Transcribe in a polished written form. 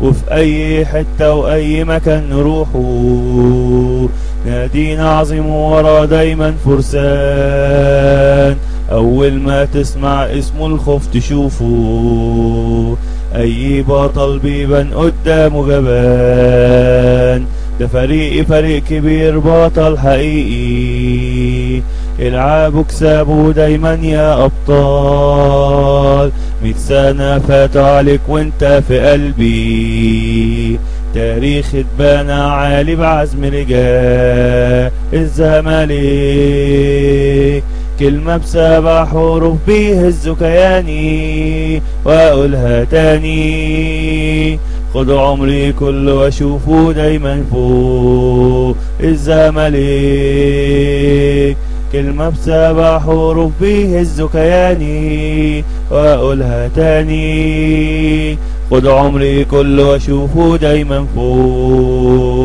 وفي أي حتة وأي مكان نروحوا نادينا عظيم ورا دايما فرسان. أول ما تسمع اسمه الخوف تشوفه، أي بطل بيبان قدامه جبان. ده فريق كبير بطل حقيقي، العبوا كسبوا دايما يا أبطال. 100 سنة فاتوا عليك وانت في قلبي، تاريخ اتبنى عالي بعزم رجال الزمالك. كلمة ب7 حروف بيهزوا كياني واقولها تاني، خد عمري كله واشوفه دايما فوق الزمالك. كلمة ب7 حروف بيهزوا كياني واقولها تاني، خد عمري كله واشوفه دايما فوق.